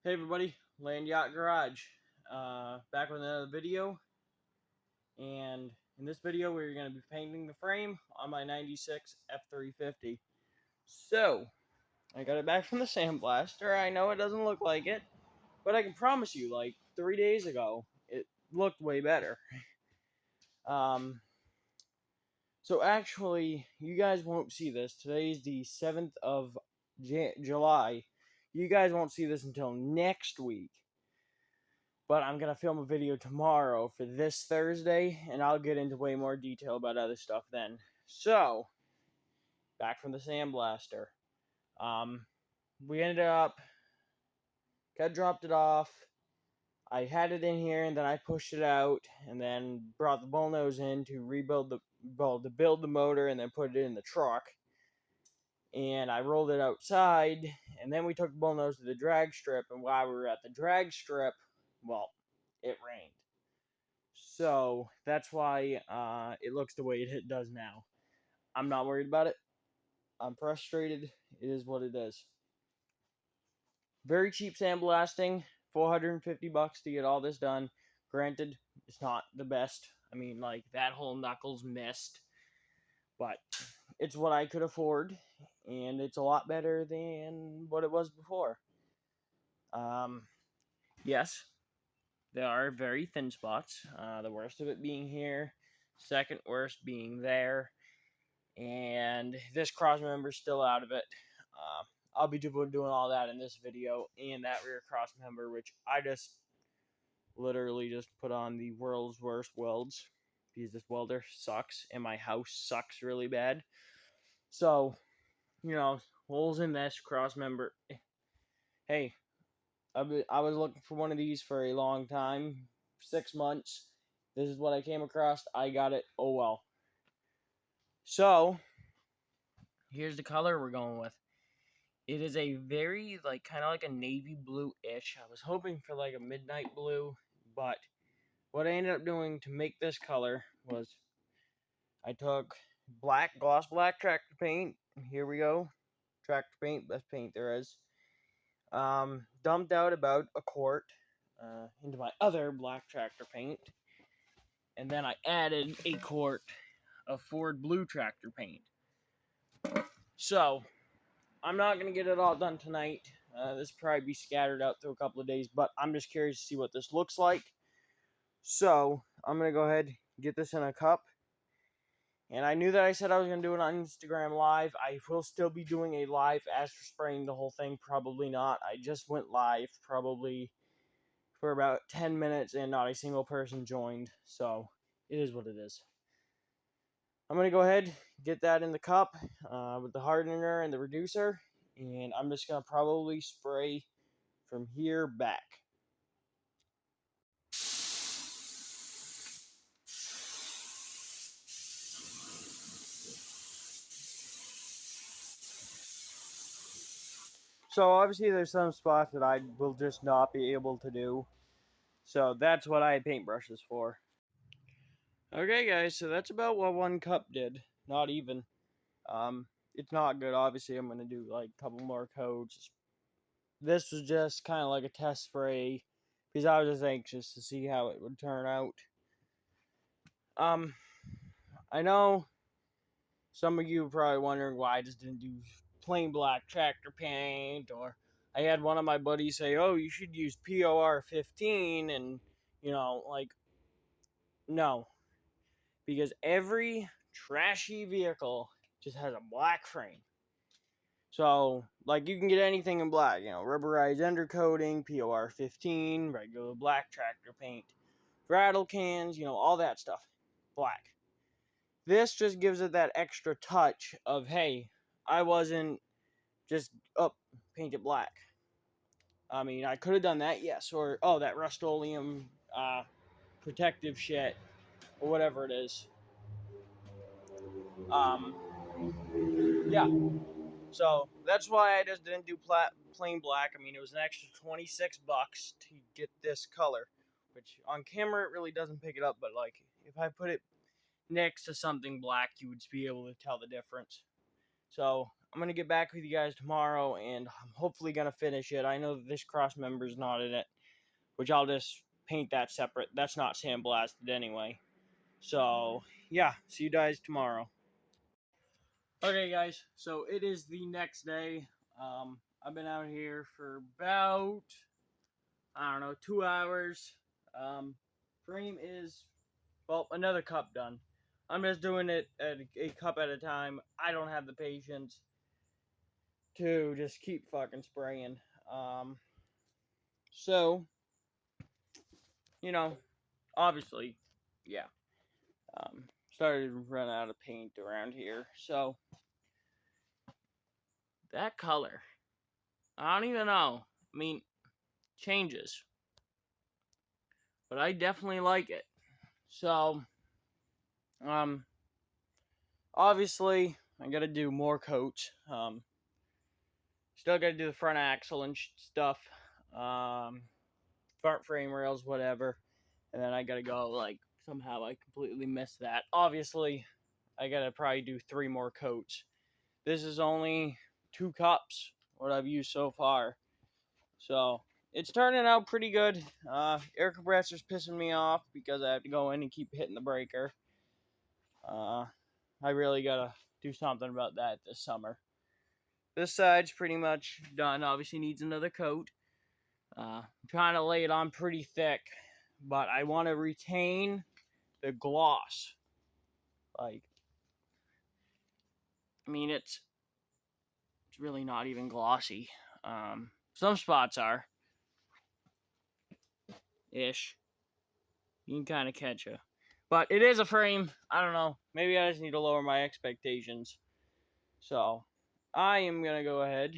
Hey everybody, Land Yacht Garage, back with another video, and in this video we're going to be painting the frame on my 96 F350. So, I got it back from the sandblaster. I know it doesn't look like it, but I can promise you, like 3 days ago, it looked way better. So actually, you guys won't see this. Today's the 7th of July. You guys won't see this until next week. But I'm going to film a video tomorrow for this Thursday, and I'll get into way more detail about other stuff then. So, back from the sandblaster. We ended up, dropped it off. I had it in here, and then I pushed it out, and then brought the bullnose in to build the motor, and then put it in the truck. And I rolled it outside, and then we took the bullnose to the drag strip, and while we were at the drag strip, well, it rained. So that's why it looks the way it does now. I'm not worried about it. I'm frustrated. It is what it is. Very cheap sandblasting. $450 to get all this done. Granted, it's not the best. I mean, like, that whole knuckle's missed. But it's what I could afford. And it's a lot better than what it was before. Yes, there are very thin spots. The worst of it being here. Second worst being there. And this cross member is still out of it. I'll be doing all that in this video, and that rear cross member, which I just literally just put on the world's worst welds, because this welder sucks, and my house sucks really bad. So, you know, holes in this cross member. Hey, I was looking for one of these for a long time, 6 months. This is what I came across. I got it. Oh well. So, here's the color we're going with. It is a very, like, kind of like a navy blue-ish. I was hoping for, like, a midnight blue, but what I ended up doing to make this color was I took gloss black tractor paint. Here we go. Tractor paint, best paint there is. Dumped out about a quart into my other black tractor paint. And then I added a quart of Ford blue tractor paint. So, I'm not going to get it all done tonight. This will probably be scattered out through a couple of days, but I'm just curious to see what this looks like. So, I'm going to go ahead and get this in a cup. And I knew that I said I was going to do it on Instagram Live. I will still be doing a live. As for spraying the whole thing, probably not. I just went live probably for about 10 minutes and not a single person joined. So, it is what it is. I'm going to go ahead, get that in the cup with the hardener and the reducer, and I'm just going to probably spray from here back. So obviously there's some spots that I will just not be able to do, so that's what I had paintbrushes for. Okay guys, so that's about what one cup did. Not even. It's not good. Obviously I'm going to do like a couple more coats. This was just kind of like a test spray because I was just anxious to see how it would turn out. I know some of you are probably wondering why I just didn't do plain black tractor paint, or I had one of my buddies say, oh, you should use POR 15, and, you know, like, no. Because every trashy vehicle just has a black frame. So, like, you can get anything in black, you know, rubberized undercoating, POR 15, regular black tractor paint, rattle cans, you know, all that stuff, black. This just gives it that extra touch of, hey, I wasn't just paint it black. I mean, I could have done that, yes, or, oh, that Rust-Oleum protective shit, or whatever it is. Yeah. So that's why I just didn't do plain black. I mean, it was an extra $26 to get this color, which on camera it really doesn't pick it up, but like if I put it next to something black, you would be able to tell the difference. So I'm going to get back with you guys tomorrow, and I'm hopefully going to finish it. I know that this cross member is not in it, which I'll just paint that separate. That's not sandblasted anyway. So, yeah, see you guys tomorrow. Okay, guys, so it is the next day. I've been out here for about, I don't know, 2 hours. Frame is, well, another cup done. I'm just doing it at a cup at a time. I don't have the patience to just keep fucking spraying. So, you know, obviously, yeah. Started to run out of paint around here. So, that color, I don't even know. I mean, changes. But I definitely like it. So, obviously, I gotta do more coats. Still gotta do the front axle and stuff. Front frame rails, whatever. And then I gotta go, like, somehow I completely missed that. Obviously, I gotta probably do 3 more coats. This is only 2 cups, what I've used so far. So, it's turning out pretty good. Air compressor's pissing me off because I have to go in and keep hitting the breaker. I really gotta do something about that this summer. This side's pretty much done. Obviously needs another coat. I'm trying to lay it on pretty thick, but I want to retain the gloss. Like, I mean, it's really not even glossy. Some spots are ish. You can kind of catch it, but it is a frame. I don't know. Maybe I just need to lower my expectations. So I am gonna go ahead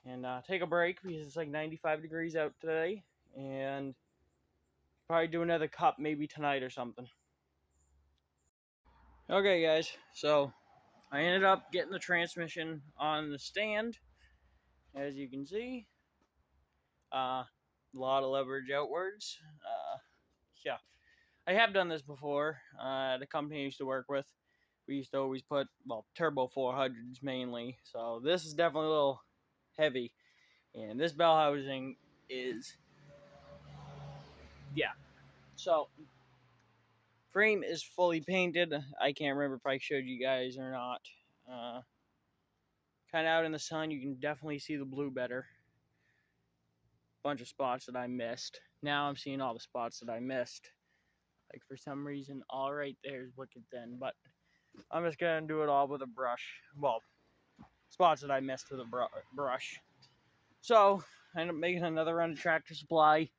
and take a break because it's like 95 degrees out today, and probably do another cup maybe tonight or something. Okay, guys, so I ended up getting the transmission on the stand, as you can see. A lot of leverage outwards. Yeah, I have done this before. The company I used to work with, we used to always put, well, turbo 400s mainly, so this is definitely a little heavy. And this bell housing is, yeah. So, frame is fully painted. I can't remember if I showed you guys or not. Kind of out in the sun, you can definitely see the blue better. Bunch of spots that I missed. Now I'm seeing all the spots that I missed. Like, for some reason, all right there is wicked thin. But I'm just going to do it all with a brush. Well, spots that I missed with a brush. So, I ended up making another run of Tractor Supply.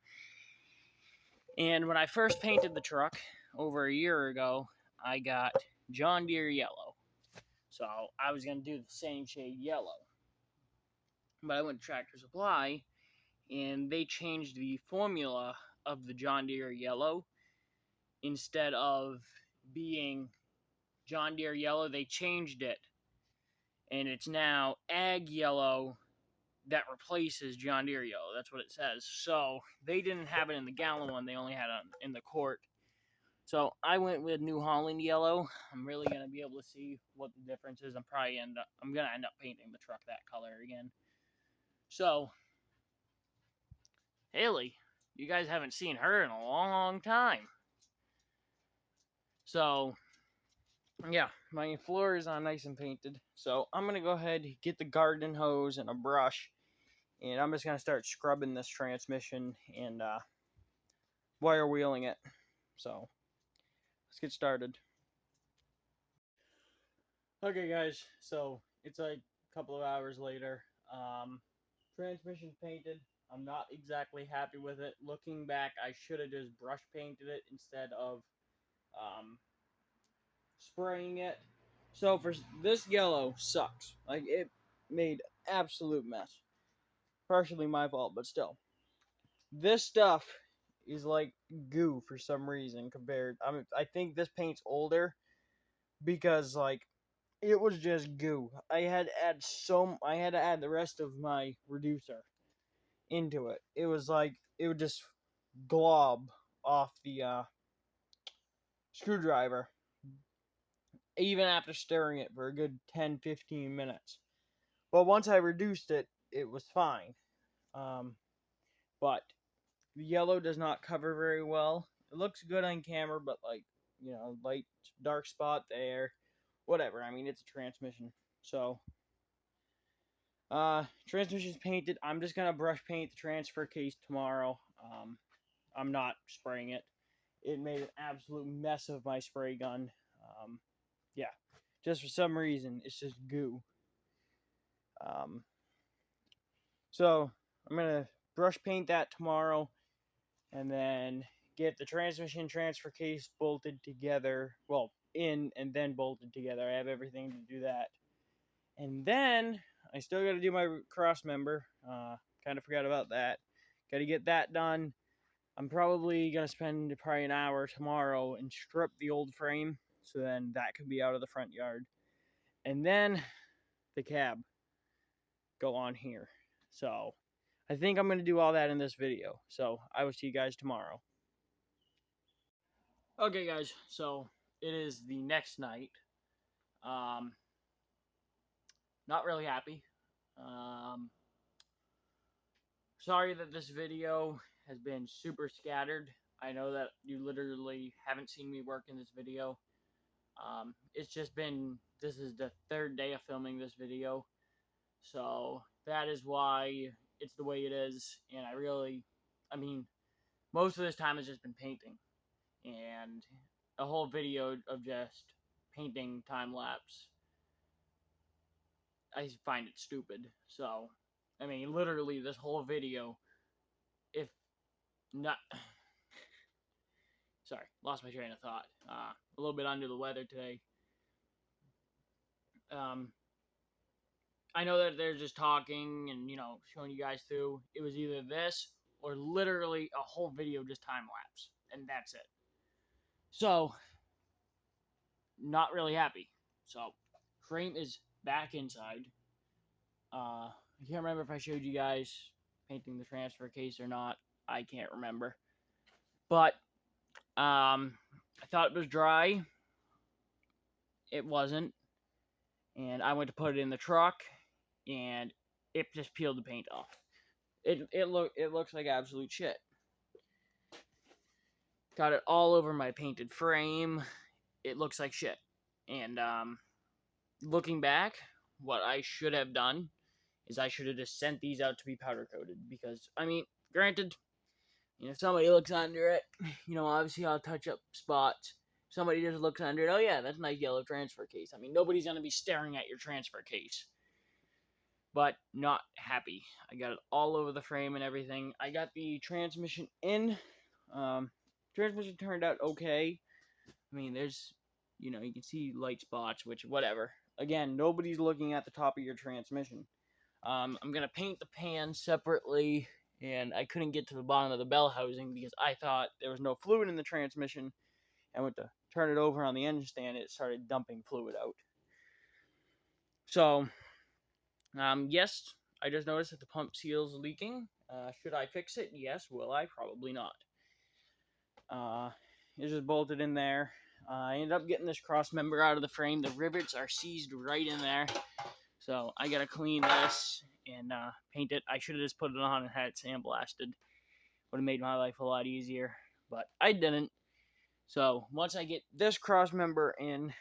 And when I first painted the truck over a year ago, I got John Deere yellow. So I was going to do the same shade yellow. But I went to Tractor Supply, and they changed the formula of the John Deere yellow. Instead of being John Deere yellow, they changed it. And it's now Ag yellow that replaces John Deere yellow. That's what it says. So they didn't have it in the gallon one. They only had it in the quart. So I went with New Holland yellow. I'm really going to be able to see what the difference is. I'm going to end up painting the truck that color again. So, Haley, you guys haven't seen her in a long time. So, yeah, my floor is nice and painted. So I'm going to go ahead, get the garden hose and a brush. And I'm just going to start scrubbing this transmission and wire wheeling it. So, let's get started. Okay, guys, so it's like a couple of hours later. Transmission's painted. I'm not exactly happy with it. Looking back, I should have just brush painted it instead of spraying it. So for this yellow sucks. Like, it made absolute mess. Partially my fault, but still. This stuff is like goo for some reason compared. I think this paint's older because, like, it was just goo. I had to add the rest of my reducer into it. It was like it would just glob off the screwdriver. even after stirring it for a good 10-15 minutes. But once I reduced it, it was fine. But the yellow does not cover very well. It looks good on camera, but like, light, dark spot there, whatever. I mean, it's a transmission. So, transmission's painted. I'm just gonna brush paint the transfer case tomorrow. I'm not spraying it. It made an absolute mess of my spray gun. Yeah, just for some reason, it's just goo. So I'm gonna brush paint that tomorrow, and then get the transmission transfer case bolted together. Well, in and then bolted together. I have everything to do that. And then I still got to do my cross member. Kind of forgot about that. Got to get that done. I'm probably gonna spend probably an hour tomorrow and strip the old frame, so then that can be out of the front yard. And then the cab go on here. So I think I'm gonna do all that in this video. So I will see you guys tomorrow. Okay, guys. So it is the next night. Not really happy. Sorry that this video has been super scattered. I know that you literally haven't seen me work in this video. It's just been, this is the third day of filming this video. So that is why it's the way it is. And I mean, most of this time has just been painting. And a whole video of just painting time lapse, I find it stupid. So, I mean, literally this whole video, if not... Sorry, lost my train of thought. A little bit under the weather today. I know that they're just talking and, showing you guys through. It was either this or literally a whole video just time lapse. And that's it. So, not really happy. So, frame is back inside. I can't remember if I showed you guys painting the transfer case or not. I can't remember. But, I thought it was dry. It wasn't. And I went to put it in the truck, and it just peeled the paint off. It looks like absolute shit. Got it all over my painted frame. It looks like shit. And looking back, what I should have done is I should have just sent these out to be powder coated. Because, I mean, granted, if somebody looks under it, obviously I'll touch up spots. Somebody just looks under it, oh yeah, that's a nice yellow transfer case. I mean, nobody's going to be staring at your transfer case. But not happy. I got it all over the frame and everything. I got the transmission in. Transmission turned out okay. I mean, there's, you can see light spots, which, whatever. Again, nobody's looking at the top of your transmission. I'm going to paint the pan separately, and I couldn't get to the bottom of the bell housing because I thought there was no fluid in the transmission. I went to turn it over on the engine stand, it started dumping fluid out. So, yes, I just noticed that the pump seal is leaking. Should I fix it? Yes. Will I? Probably not. It's just bolted in there. I ended up getting this cross member out of the frame. The rivets are seized right in there. So I gotta clean this and paint it. I should have just put it on and had it sandblasted. Would have made my life a lot easier. But I didn't. So once I get this cross member in,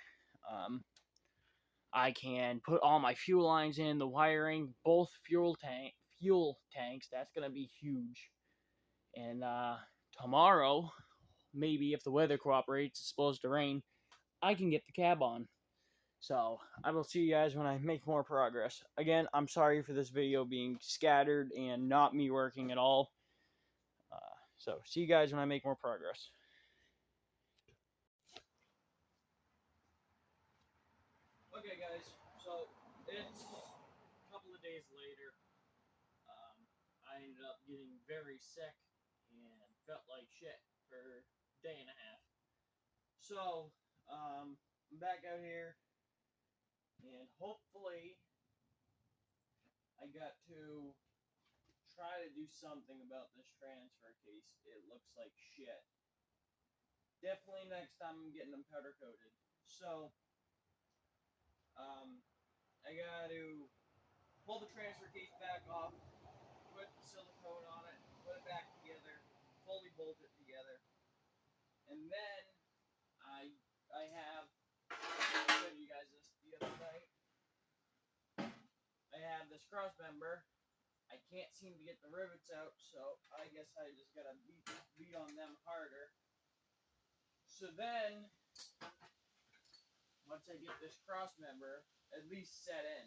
I can put all my fuel lines in, the wiring, both fuel tanks. That's going to be huge. And tomorrow, maybe if the weather cooperates, it's supposed to rain, I can get the cab on. So I will see you guys when I make more progress. Again, I'm sorry for this video being scattered and not me working at all. So see you guys when I make more progress. Okay, guys, so it's a couple of days later. I ended up getting very sick and felt like shit for a day and a half. So, I'm back out here, and hopefully I got to try to do something about this transfer case. It looks like shit. Definitely next time I'm getting them powder coated. So, I got to pull the transfer case back off, put the silicone on it, put it back together, fully bolt it together, and then I have, I showed you guys this the other night. I have this cross member. I can't seem to get the rivets out, so I guess I just gotta beat on them harder. So then, once I get this cross member at least set in,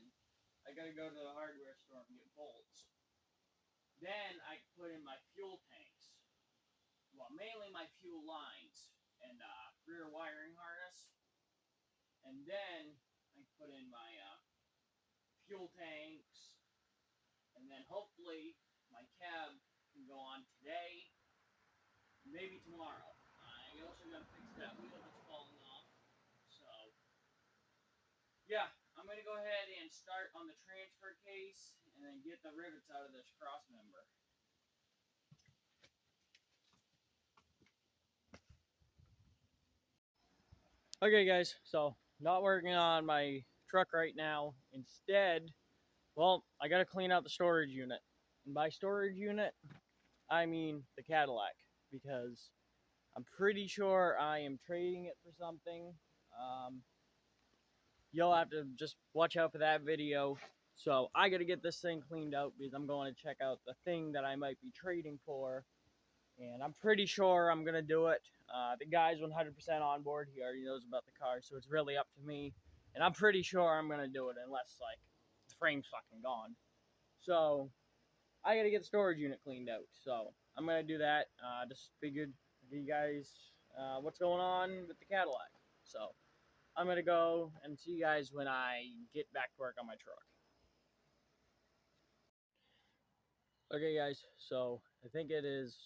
I gotta go to the hardware store and get bolts. Then I put in my fuel tanks. Well, mainly my fuel lines and rear wiring harness. And then I put in my fuel tanks. And then hopefully my cab can go on today, maybe tomorrow. I also gotta fix that wheel that's falling off. So, yeah, I'm gonna go ahead and start on the transfer case and then get the rivets out of this cross member. Okay, guys, so not working on my truck right now. Instead, well, I gotta clean out the storage unit. And by storage unit, I mean the Cadillac, because I'm pretty sure I am trading it for something. You'll have to just watch out for that video. So I gotta get this thing cleaned out because I'm going to check out the thing that I might be trading for. And I'm pretty sure I'm gonna do it. The guy's 100% on board. He already knows about the car, so it's really up to me. And I'm pretty sure I'm gonna do it unless like the frame's fucking gone. So I gotta get the storage unit cleaned out. So I'm gonna do that. Just figured to you guys what's going on with the Cadillac. So I'm gonna go and see you guys when I get back to work on my truck. Okay, guys. So I think it is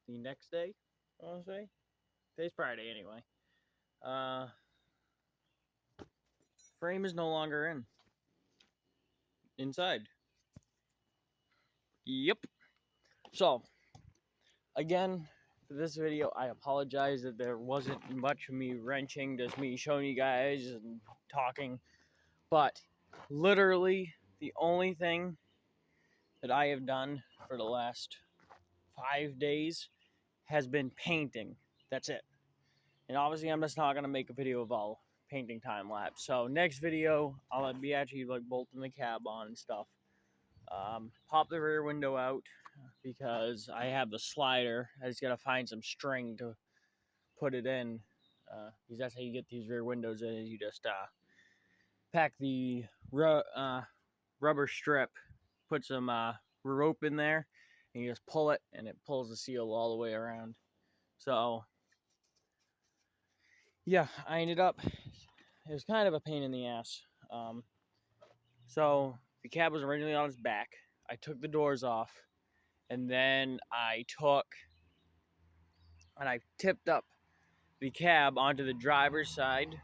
the next day. I want to say today's Friday anyway. Frame is no longer inside. Yep. So again, for this video, I apologize that there wasn't much of me wrenching, just me showing you guys and talking. But literally, the only thing that I have done for the last 5 days has been painting. That's it. And obviously, I'm just not gonna make a video of all painting time lapse. So next video, I'll be actually like bolting the cab on and stuff. Pop the rear window out because I have the slider. I just gotta find some string to put it in. Because that's how you get these rear windows in. Is you just pack the rubber strip, put some rope in there, and you just pull it, and it pulls the seal all the way around. So yeah, I ended up. It was kind of a pain in the ass. So the cab was originally on its back. I took the doors off, and then I tipped up the cab onto the driver's side,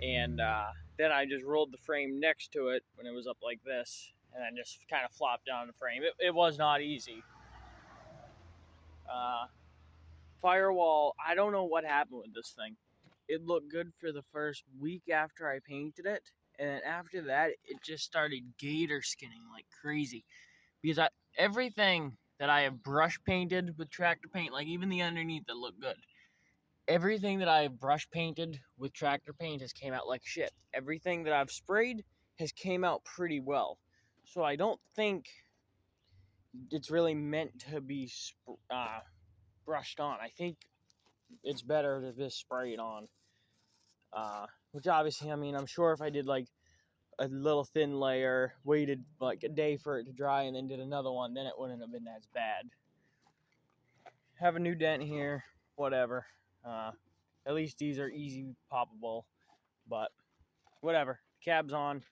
and then I just rolled the frame next to it when it was up like this, and then just kind of flopped down the frame. It was not easy. Firewall, I don't know what happened with this thing. It looked good for the first week after I painted it, and then after that, it just started gator skinning like crazy. Because everything that I have brush painted with tractor paint, like even the underneath that looked good, everything that I've brush painted with tractor paint has came out like shit. Everything that I've sprayed has came out pretty well. So I don't think it's really meant to be brushed on. I think it's better to just spray it on. Which obviously, I mean, I'm sure if I did like a little thin layer, waited like a day for it to dry, and then did another one, then it wouldn't have been as bad. Have a new dent here, whatever. At least these are easy poppable, but whatever. Cab's on,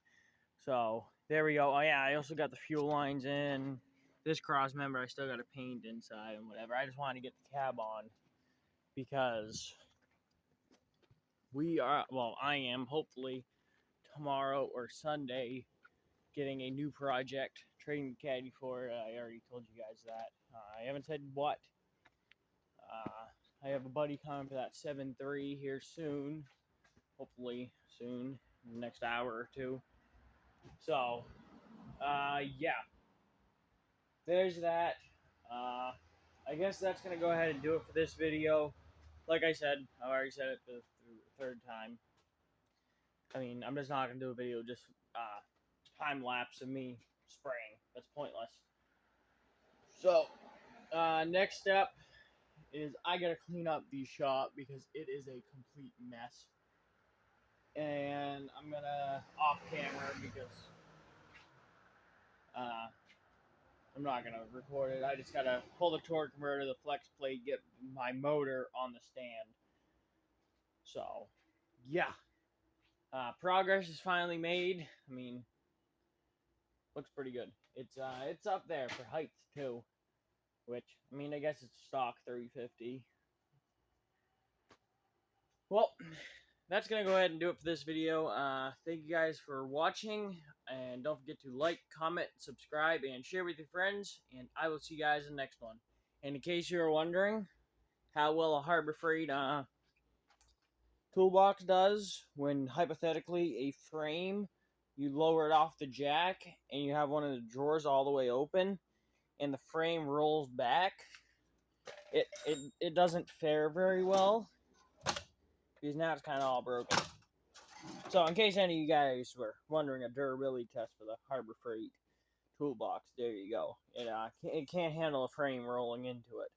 so there we go. Oh yeah, I also got the fuel lines in. This cross member I still got to paint inside and whatever. I just wanted to get the cab on because I am hopefully tomorrow or Sunday getting a new project, trading the caddy for it. I already told you guys that. I haven't said what. I have a buddy coming for that 7.3 here soon, hopefully soon, in the next hour or two. So, yeah, there's that. I guess that's gonna go ahead and do it for this video. Like I said, I already said it for the third time. I mean, I'm just not gonna do a video just time lapse of me spraying. That's pointless. So, next step is I gotta clean up the shop because it is a complete mess. And I'm gonna off camera because I'm not gonna record it. I just gotta pull the torque converter, the flex plate, get my motor on the stand. So, yeah, progress is finally made. I mean, looks pretty good. It's up there for height too. Which, I mean, I guess it's stock 350. Well, that's going to go ahead and do it for this video. Thank you guys for watching. And don't forget to like, comment, subscribe, and share with your friends. And I will see you guys in the next one. And in case you're wondering how well a Harbor Freight toolbox does, when hypothetically a frame, you lower it off the jack, and you have one of the drawers all the way open, and the frame rolls back, it doesn't fare very well, because now it's kind of all broken. So in case any of you guys were wondering, a durability test for the Harbor Freight toolbox, there you go. It can't handle a frame rolling into it.